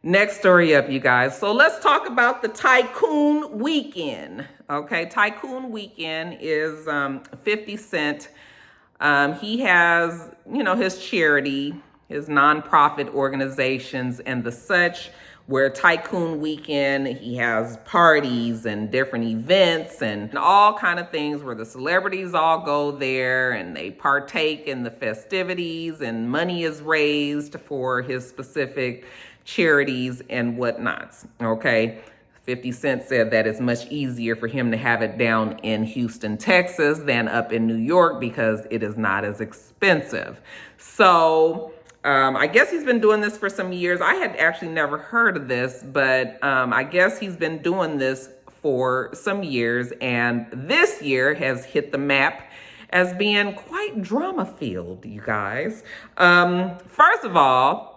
Next story up, you guys. So let's talk about the Tycoon weekend. Okay, Tycoon weekend is 50 Cent. He has, his charity, his nonprofit organizations and the such, where Tycoon weekend, he has parties and different events and all kind of things where the celebrities all go there and they partake in the festivities and money is raised for his specific charities and whatnots. Okay. 50 Cent said that it's much easier for him to have it down in Houston, Texas than up in New York because it is not as expensive. So I guess he's been doing this for some years. I had actually never heard of this, but I guess he's been doing this for some years. And this year has hit the map as being quite drama-filled, you guys. First of all,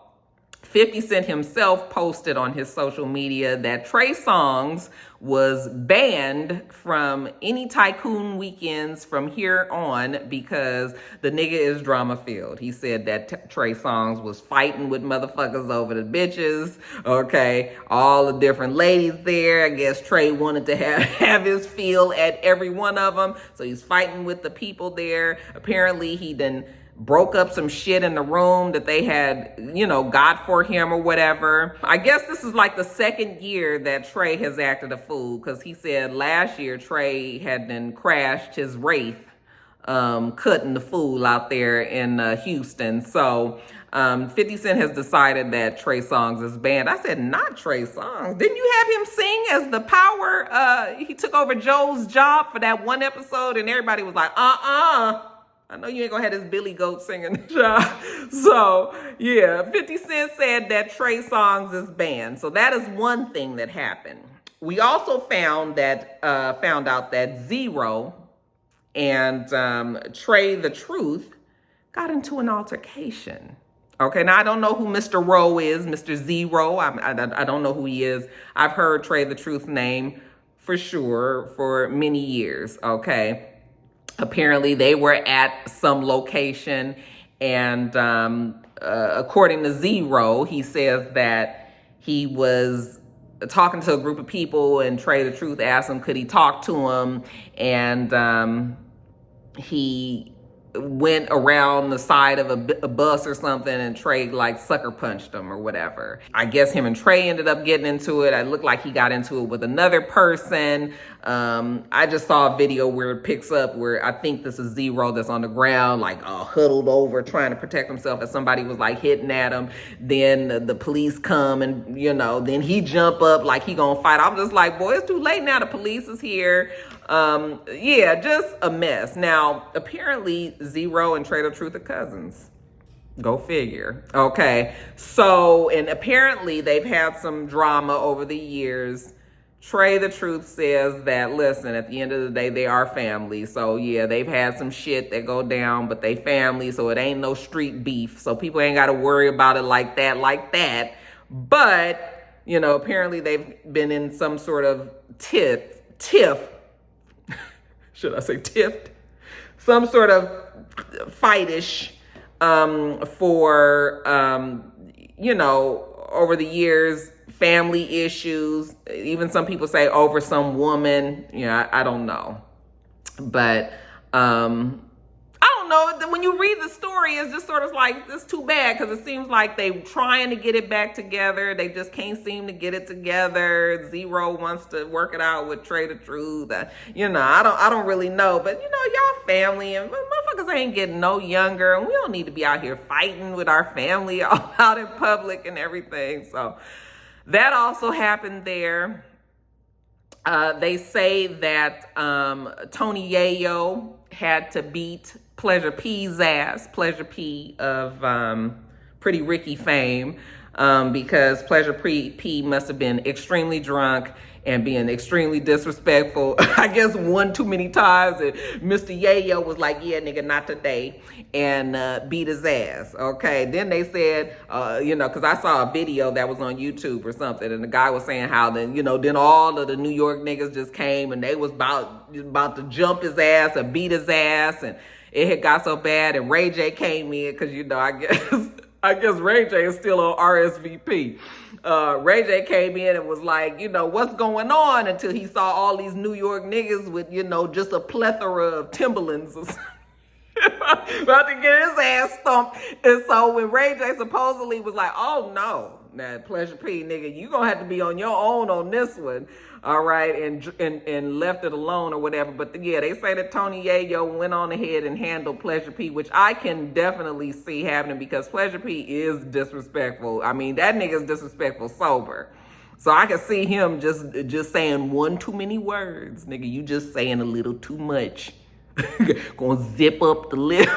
50 Cent himself posted on his social media that Trey Songz was banned from any Tycoon weekends from here on because the nigga is drama-filled. He said that Trey Songz was fighting with motherfuckers over the bitches, okay? All the different ladies there. I guess Trey wanted to have his feel at every one of them, so he's fighting with the people there. Apparently, he done broke up some shit in the room that they had, got for him or whatever. I guess this is like the second year that Trey has acted a fool, because he said last year Trey had then crashed his Wraith, cutting the fool out there in Houston. So 50 Cent has decided that Trey Songz is banned. I said, not Trey Songz. Didn't you have him sing as the Power? He took over Joe's job for that one episode and everybody was like, I know you ain't gonna have this Billy Goat singing. So, yeah, 50 Cent said that Trey Songz is banned. So that is one thing that happened. We also found out that Zero and Trey the Truth got into an altercation. Okay, now I don't know who Mr. Rowe is, Mr. Zero. I don't know who he is. I've heard Trey the Truth's name for sure for many years, okay? Apparently, they were at some location, and according to Zero, he says that he was talking to a group of people, and Trey the Truth asked him, could he talk to him? And he went around the side of a bus or something, and Trey like sucker punched him or whatever. I guess him and Trey ended up getting into it. It looked like he got into it with another person. I just saw a video where it picks up where I think this is Zero that's on the ground, like huddled over, trying to protect himself as somebody was like hitting at him. Then the police come and, then he jump up like he gonna fight. I'm just like, boy, it's too late now. The police is here. Yeah, just a mess. Now, apparently Zero and Trey the Truth are cousins. Go figure. Okay. So, and apparently they've had some drama over the years. Trey the Truth says that, listen, at the end of the day, they are family. So yeah, they've had some shit that go down, but they family. So it ain't no street beef. So people ain't got to worry about it like that. But, apparently they've been in some sort of tiff. Should I say tiffed? Some sort of fightish for, over the years, family issues. Even some people say over some woman. I don't know. But I don't know. When you read the story, it's just sort of like, it's too bad because it seems like they trying to get it back together. They just can't seem to get it together. Zero wants to work it out with Trey the Truth. I don't really know. But, y'all family and motherfuckers ain't getting no younger. And we don't need to be out here fighting with our family all out in public and everything. So that also happened there. They say that Tony Yayo had to beat Pleasure P's ass, Pleasure P of Pretty Ricky fame, because Pleasure P must have been extremely drunk and being extremely disrespectful, I guess one too many times. And Mr. Yayo was like, yeah, nigga, not today, and beat his ass, okay? Then they said, because I saw a video that was on YouTube or something, and the guy was saying how then, then all of the New York niggas just came and they was about to jump his ass or beat his ass, and it had got so bad, and Ray J came in, because, I guess Ray J is still on RSVP. Ray J came in and was like, you know, what's going on, until he saw all these New York niggas with, you know, just a plethora of Timberlands or something. About to get his ass stumped. And so when Ray J supposedly was like, oh no, now Pleasure P, nigga, you gonna have to be on your own on this one, all right, and left it alone or whatever. But yeah, they say that Tony Yayo went on ahead and handled Pleasure P, which I can definitely see happening, because Pleasure P is disrespectful. I mean, that nigga's disrespectful sober. So I can see him just saying one too many words. Nigga, you just saying a little too much. Gonna zip up the lip.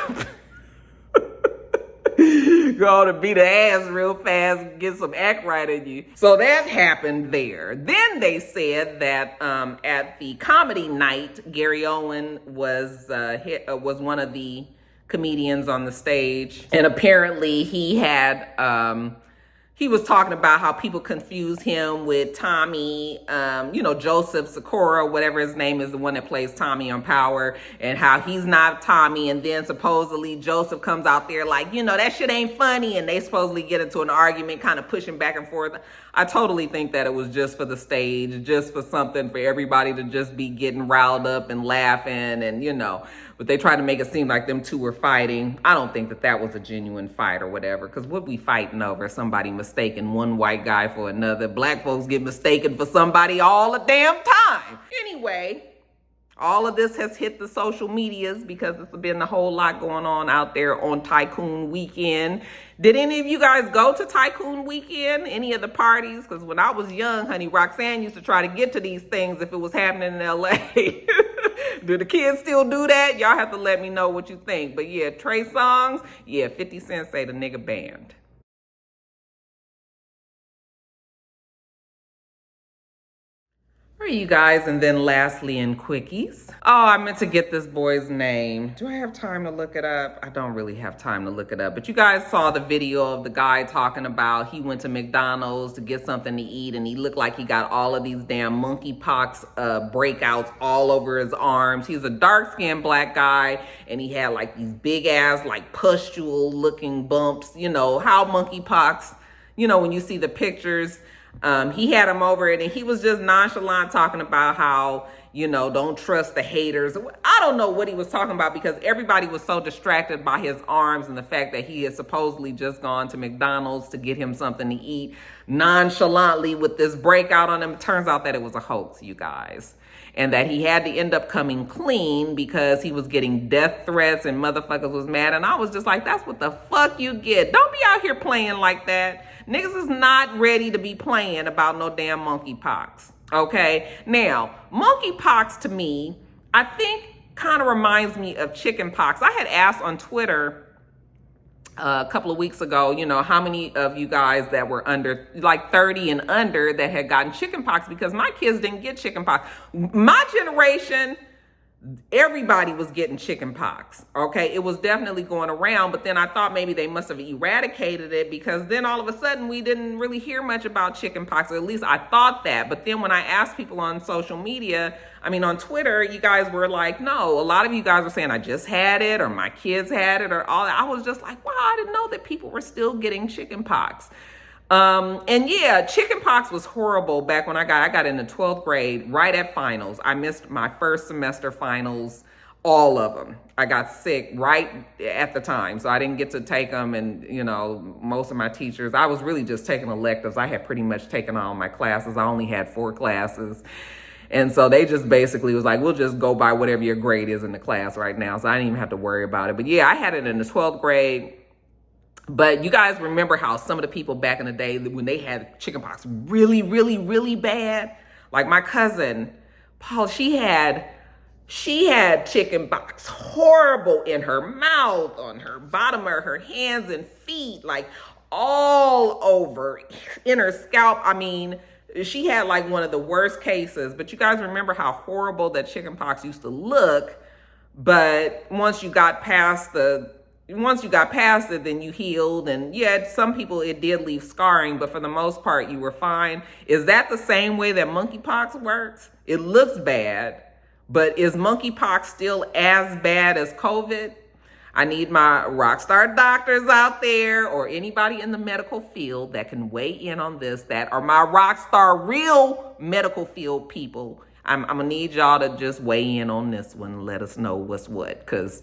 Gonna beat the ass real fast and get some act right in you. So that happened there. Then they said that at the comedy night, Gary Owen was one of the comedians on the stage, and apparently he had he was talking about how people confuse him with Tommy, you know, Joseph Sikora, whatever his name is, the one that plays Tommy on Power, and how he's not Tommy. And then supposedly Joseph comes out there like, you know, that shit ain't funny. And they supposedly get into an argument, kind of pushing back and forth. I totally think that it was just for the stage, just for something for everybody to just be getting riled up and laughing, and, you know, but they tried to make it seem like them two were fighting. I don't think that that was a genuine fight or whatever, because what we fighting over? Somebody mistaking one white guy for another. Black folks get mistaken for somebody all the damn time. Anyway, all of this has hit the social medias because it's been a whole lot going on out there on Tycoon Weekend. Did any of you guys go to Tycoon Weekend? Any of the parties? Because when I was young, honey, Roxanne used to try to get to these things if it was happening in LA. Do the kids still do that? Y'all have to let me know what you think. But yeah, Trey Songz, yeah, 50 Cent say the nigga banned. All right, you guys, and then lastly in quickies. Oh, I meant to get this boy's name. Do I have time to look it up? I don't really have time to look it up. But you guys saw the video of the guy talking about he went to McDonald's to get something to eat, and he looked like he got all of these damn monkeypox breakouts all over his arms. He's a dark-skinned black guy, and he had like these big-ass, like pustule-looking bumps. You know, how monkeypox, you know, when you see the pictures. He had him over it, and he was just nonchalant talking about how, you know, don't trust the haters. I don't know what he was talking about, because everybody was so distracted by his arms and the fact that he had supposedly just gone to McDonald's to get him something to eat nonchalantly with this breakout on him. It turns out that it was a hoax, you guys. And that he had to end up coming clean because he was getting death threats and motherfuckers was mad. And I was just like, that's what the fuck you get. Don't be out here playing like that. Niggas is not ready to be playing about no damn monkeypox. Okay? Now, monkeypox to me, I think kind of reminds me of chickenpox. I had asked on Twitter a couple of weeks ago, you know, how many of you guys that were under like 30 and under that had gotten chickenpox, because my kids didn't get chickenpox. My generation, everybody was getting chickenpox. Okay, it was definitely going around, but then I thought maybe they must have eradicated it, because then all of a sudden we didn't really hear much about chickenpox, or at least I thought that. But then when I asked people on social media, I mean on Twitter, you guys were like, no, a lot of you guys were saying I just had it, or my kids had it, or all that. I was just like, wow, I didn't know that people were still getting chickenpox. And yeah, chickenpox was horrible back when I got in the 12th grade, right at finals. I missed my first semester finals, all of them. I got sick right at the time, so I didn't get to take them. And, you know, most of my teachers, I was really just taking electives. I had pretty much taken all my classes. I only had 4 classes. And so they just basically was like, we'll just go by whatever your grade is in the class right now. So I didn't even have to worry about it. But yeah, I had it in the 12th grade. But you guys remember how some of the people back in the day, when they had chickenpox really, really, really bad, like my cousin, Paul, she had chickenpox horrible in her mouth, on her bottom of her hands and feet, like all over in her scalp. I mean, she had like one of the worst cases. But you guys remember how horrible that chickenpox used to look. But once you got past it, then you healed. And yeah, some people, it did leave scarring, but for the most part, you were fine. Is that the same way that monkeypox works? It looks bad, but is monkeypox still as bad as COVID? I need my rock star doctors out there or anybody in the medical field that can weigh in on this, that are my rock star real medical field people. I'm gonna need y'all to just weigh in on this one and let us know what's what, because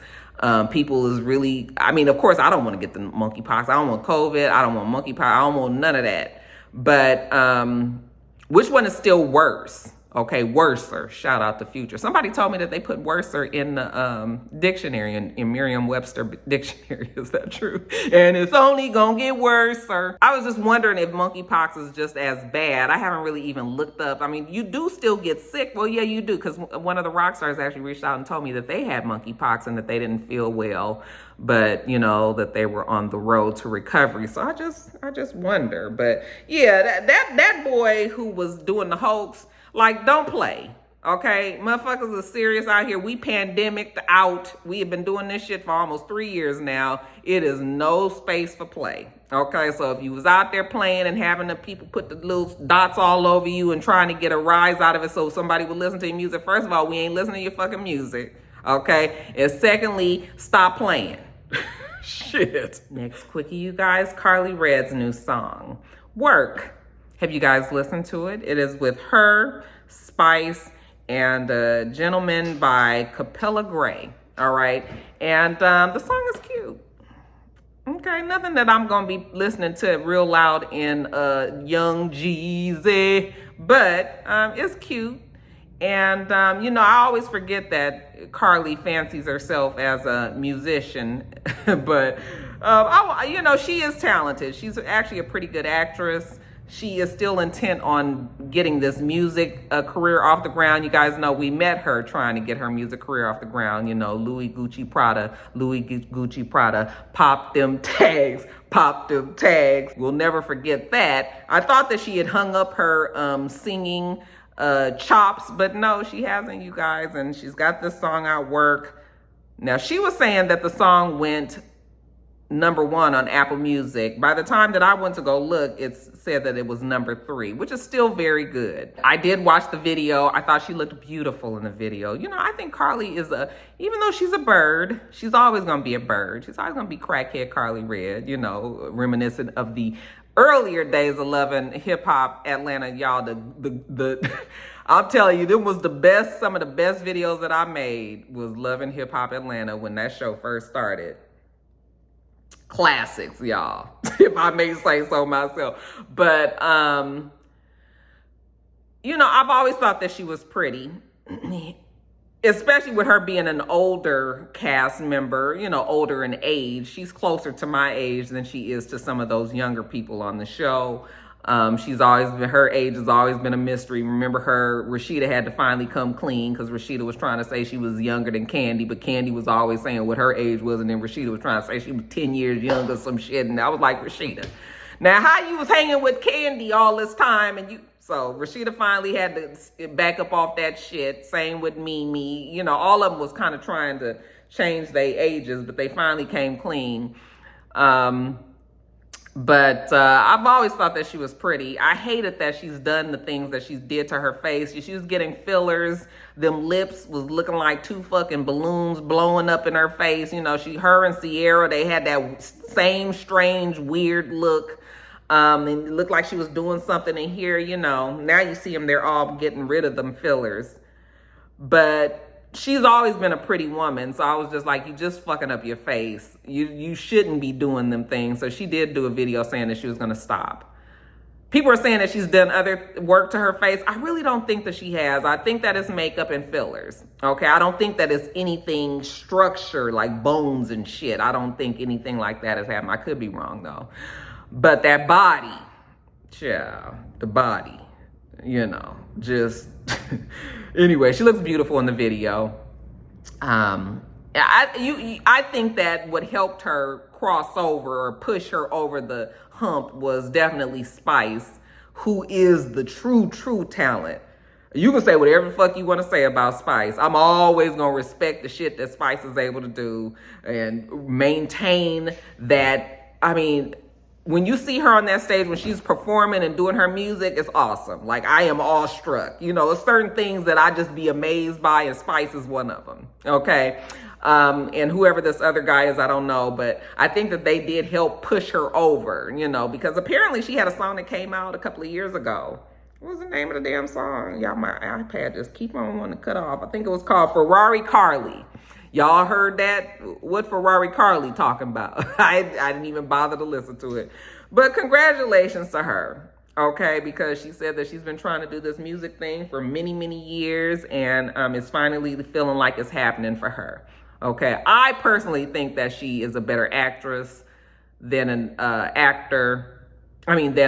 people is really, I mean, of course, I don't want to get the monkeypox. I don't want COVID. I don't want monkeypox. I don't want none of that. But which one is still worse? Okay, worser. Shout out to Future. Somebody told me that they put worser in the dictionary, in Merriam-Webster dictionary. Is that true? And it's only gonna get worser. I was just wondering if monkeypox is just as bad. I haven't really even looked up. I mean, you do still get sick. Well, yeah, you do, because one of the rock stars actually reached out and told me that they had monkeypox and that they didn't feel well, but you know, that they were on the road to recovery. So I just wonder. But yeah, that boy who was doing the hoax, like, don't play, okay? Motherfuckers are serious out here. We pandemic'd out. We have been doing this shit for almost 3 years now. It is no space for play, okay? So if you was out there playing and having the people put the little dots all over you and trying to get a rise out of it so somebody would listen to your music, first of all, we ain't listening to your fucking music, okay? And secondly, stop playing. Shit. Next quickie, you guys, Karlie Redd's new song, Work. Have you guys listened to it? It is with her, Spice, and a gentleman by Capella Gray. All right. And the song is cute. Okay. Nothing that I'm going to be listening to real loud in Young Jeezy, but it's cute. And, you know, I always forget that Karlie fancies herself as a musician, but, you know, she is talented. She's actually a pretty good actress. She is still intent on getting this music career off the ground. You guys know we met her trying to get her music career off the ground. You know, Louis Gucci Prada, pop them tags. We'll never forget that. I thought that she had hung up her singing chops, but no, she hasn't, you guys. And she's got this song out, Work. Now, she was saying that the song went #1 on Apple Music. By the time that I went to go look, it said that it was #3, which is still very good. I did watch the video. I thought she looked beautiful in the video. You know, I think Karlie is even though she's a bird, she's always going to be a bird. She's always going to be crackhead Karlie Redd, you know, reminiscent of the earlier days of loving hip hop Atlanta. Y'all, the I'll tell you, them was some of the best videos that I made was loving hip hop Atlanta when that show first started. Classics, y'all, if I may say so myself. But, you know, I've always thought that she was pretty, especially with her being an older cast member, you know, older in age. She's closer to my age than she is to some of those younger people on the show. Her age has always been a mystery. Remember Rashida had to finally come clean because Rashida was trying to say she was younger than Candy, but Candy was always saying what her age was, and then Rashida was trying to say she was 10 years younger, some shit, and I was like, Rashida, now how you was hanging with Candy all this time, so Rashida finally had to back up off that shit. Same with Mimi, you know, all of them was kind of trying to change their ages, but they finally came clean. But I've always thought that she was pretty. I hated that she's done the things that she did to her face. She was getting fillers. Them lips was looking like 2 fucking balloons blowing up in her face. You know, her and Sierra, they had that same strange, weird look. And it looked like she was doing something in here, you know. Now you see them, they're all getting rid of them fillers. But she's always been a pretty woman, so I was just like, you just fucking up your face. You shouldn't be doing them things. So she did do a video saying that she was gonna stop. People are saying that she's done other work to her face. I really don't think that she has. I think that it's makeup and fillers, okay? I don't think that it's anything structure like bones and shit. I don't think anything like that has happened. I could be wrong though. But that body, the body, you know, just... Anyway, she looks beautiful in the video. I think that what helped her cross over or push her over the hump was definitely Spice, who is the true talent. You can say whatever the fuck you want to say about Spice. I'm always going to respect the shit that Spice is able to do and maintain that. I mean, when you see her on that stage, when she's performing and doing her music, it's awesome. Like, I am awestruck. You know, there's certain things that I just be amazed by, and Spice is one of them. Okay. And whoever this other guy is, I don't know, but I think that they did help push her over, you know, because apparently she had a song that came out a couple of years ago. What was the name of the damn song? Y'all, my iPad just keep on wanting to cut off. I think it was called Ferrari Karlie. Y'all heard that? What Ferrari Karlie talking about? I didn't even bother to listen to it. But congratulations to her, okay? Because she said that she's been trying to do this music thing for many, many years, and it's finally feeling like it's happening for her, okay? I personally think that she is a better actress than an than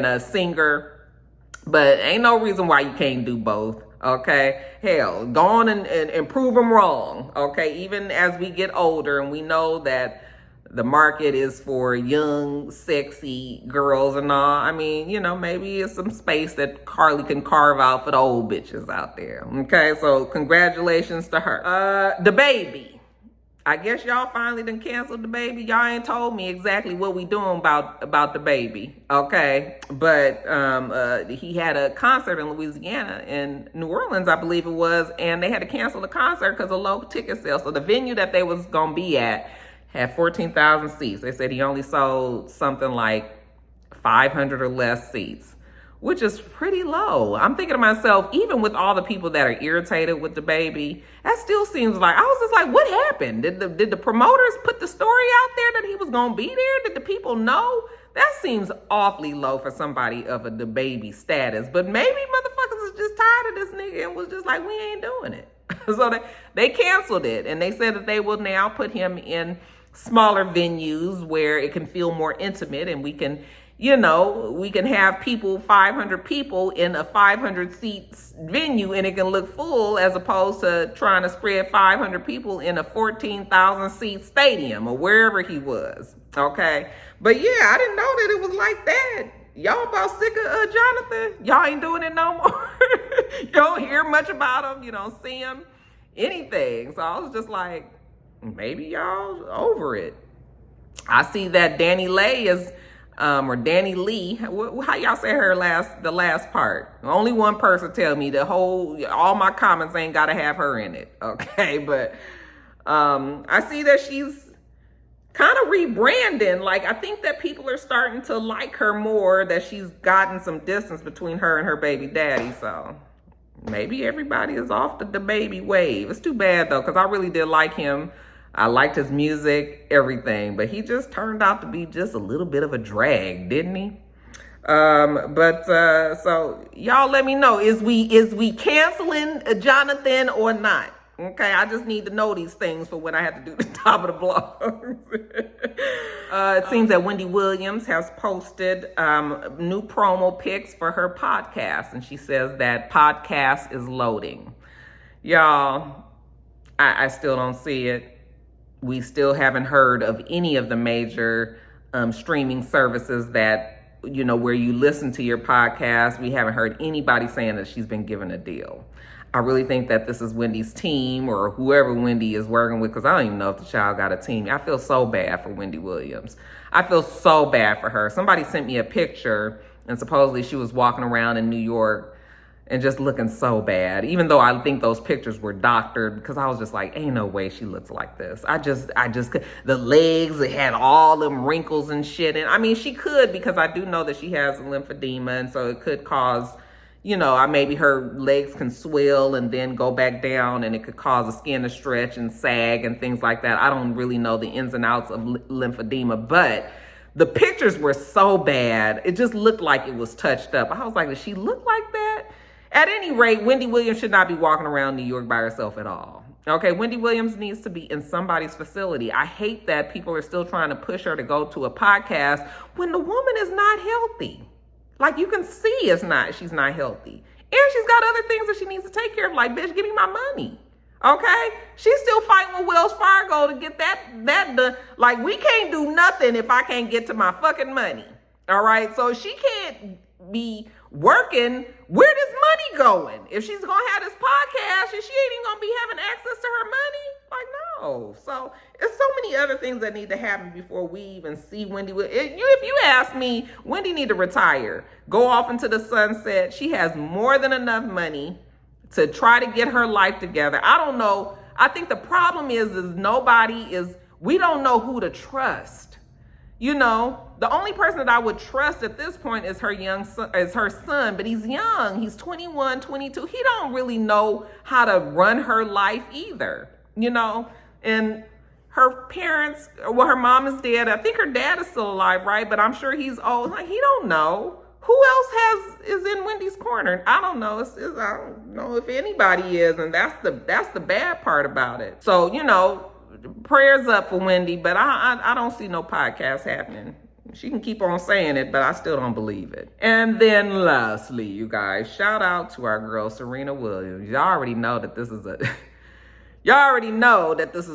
a singer. But ain't no reason why you can't do both, okay? Hell, go on and prove them wrong, okay? Even as we get older and we know that the market is for young, sexy girls and all. I mean, you know, maybe it's some space that Karlie can carve out for the old bitches out there, okay? So congratulations to her. The baby. I guess y'all finally done canceled the baby. Y'all ain't told me exactly what we doing about the baby, okay? But he had a concert in Louisiana, in New Orleans, I believe it was, and they had to cancel the concert because of low ticket sales. So the venue that they was gonna be at had 14,000 seats. They said he only sold something like 500 or less seats, which is pretty low. I'm thinking to myself, even with all the people that are irritated with the baby, that still seems like, I was just like, what happened? Did the promoters put the story out there that he was gonna be there? Did the people know? That seems awfully low for somebody of the baby status. But maybe motherfuckers is just tired of this nigga and was just like, we ain't doing it. So they canceled it, and they said that they will now put him in smaller venues where it can feel more intimate, and we can, you know, we can have 500 people in a 500 seats venue and it can look full, as opposed to trying to spread 500 people in a 14,000 seat stadium or wherever he was. Okay. But yeah, I didn't know that it was like that. Y'all about sick of Jonathan? Y'all ain't doing it no more. You don't hear much about him. You don't see him, anything. So I was just like, maybe y'all over it. I see that Danny Lay is, or Danny Lee, how y'all say her the last part? Only one person tell me all my comments ain't gotta have her in it, okay? But I see that she's kind of rebranding. Like, I think that people are starting to like her more, that she's gotten some distance between her and her baby daddy, so maybe everybody is off the baby wave. It's too bad though, because I really did like him. I liked his music, everything, but he just turned out to be just a little bit of a drag, didn't he? So y'all let me know, is we canceling Jonathan or not? Okay, I just need to know these things for when I have to do the top of the blogs. It seems that Wendy Williams has posted new promo pics for her podcast, and she says that podcast is loading. Y'all, I still don't see it. We still haven't heard of any of the major streaming services that, you know, where you listen to your podcast. We haven't heard anybody saying that she's been given a deal. I really think that this is Wendy's team, or whoever Wendy is working with, because I don't even know if the child got a team. I feel so bad for Wendy Williams. I feel so bad for her. Somebody sent me a picture, and supposedly she was walking around in New York and just looking so bad, even though I think those pictures were doctored, because I was just like, ain't no way she looks like this. I just, the legs, it had all them wrinkles and shit. And I mean, she could, because I do know that she has lymphedema, and so it could cause, you know, maybe her legs can swell and then go back down, and it could cause the skin to stretch and sag and things like that. I don't really know the ins and outs of lymphedema, but the pictures were so bad. It just looked like it was touched up. I was like, does she look like that? At any rate, Wendy Williams should not be walking around New York by herself at all. Okay, Wendy Williams needs to be in somebody's facility. I hate that people are still trying to push her to go to a podcast when the woman is not healthy. Like, you can see she's not healthy. And she's got other things that she needs to take care of. Like, bitch, give me my money. Okay? She's still fighting with Wells Fargo to get that done. Like, we can't do nothing if I can't get to my fucking money. All right? So she can't be working. Where this money going? If she's gonna have this podcast and she ain't even gonna be having access to her money, like, know. So it's so many other things that need to happen before we even see Wendy. If you ask me, Wendy need to retire, go off into the sunset. She has more than enough money to try to get her life together. I don't know. I think the problem is we don't know who to trust. You know, the only person that I would trust at this point is her son, but he's young. He's 21, 22. He don't really know how to run her life either, you know? And her parents, well, her mom is dead. I think her dad is still alive, right? But I'm sure he's old. Like, he don't know. Who else is in Wendy's corner? I don't know. I don't know if anybody is, and that's the bad part about it. So, you know, prayers up for Wendy, but I don't see no podcast happening. She can keep on saying it, but I still don't believe it. And then lastly, you guys, shout out to our girl Serena Williams. Y'all already know that this is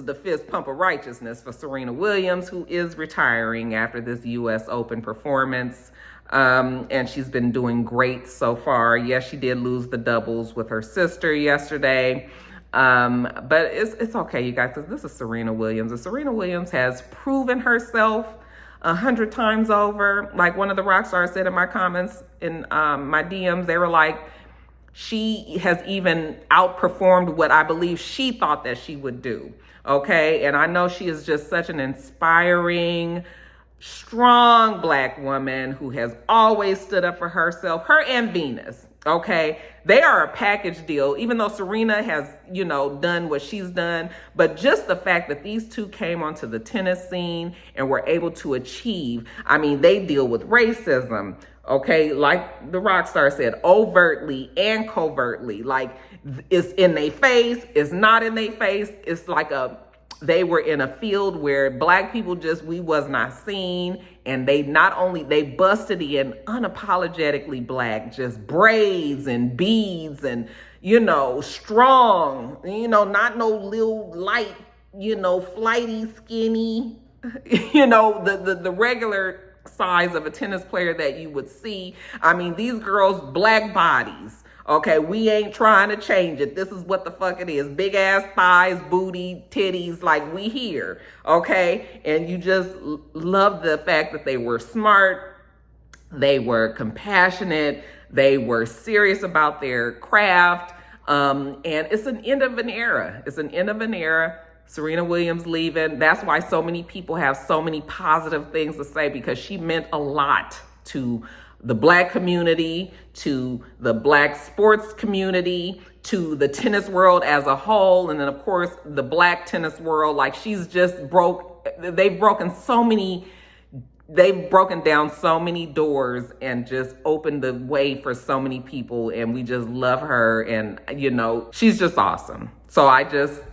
the fist pump of righteousness for Serena Williams, who is retiring after this U.S. Open performance. And she's been doing great so far. Yes, she did lose the doubles with her sister yesterday. But it's okay, you guys, because this is Serena Williams. And Serena Williams has proven herself 100 times over. Like one of the rock stars said in my comments, in my DMs, they were like, she has even outperformed what I believe she thought that she would do. Okay. And I know she is just such an inspiring, strong Black woman who has always stood up for herself, her and Venus. Okay. They are a package deal, even though Serena has, you know, done what she's done. But just the fact that these two came onto the tennis scene and were able to achieve, I mean, they deal with racism. Okay. Like the rock star said, overtly and covertly, like it's in their face. It's not in their face. It's like they were in a field where Black people we was not seen. And they busted in unapologetically Black, just braids and beads and, you know, strong, you know, not no little light, you know, flighty, skinny, you know, the regular size of a tennis player that you would see. I mean, these girls, Black bodies. Okay, we ain't trying to change it. This is what the fuck it is. Big ass thighs, booty, titties, like we here. Okay, and you just love the fact that they were smart, they were compassionate, they were serious about their craft. And it's an end of an era. It's an end of an era. Serena Williams leaving. That's why so many people have so many positive things to say, because she meant a lot to the Black community, to the Black sports community, to the tennis world as a whole. And then of course, the Black tennis world, like they've broken down so many doors and just opened the way for so many people. And we just love her. And, you know, she's just awesome. So I just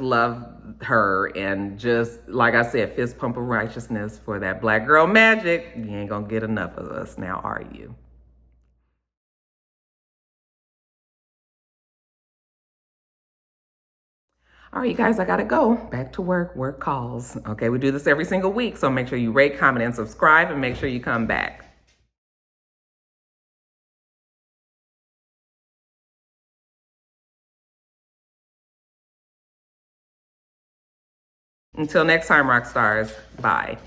love her, and just like I said, fist pump of righteousness for that Black girl magic. You ain't gonna get enough of us now, are you? All right, you guys, I gotta go back to work. Work calls. Okay, we do this every single week, so make sure you rate, comment, and subscribe, and make sure you come back. Until next time, rock stars. Bye.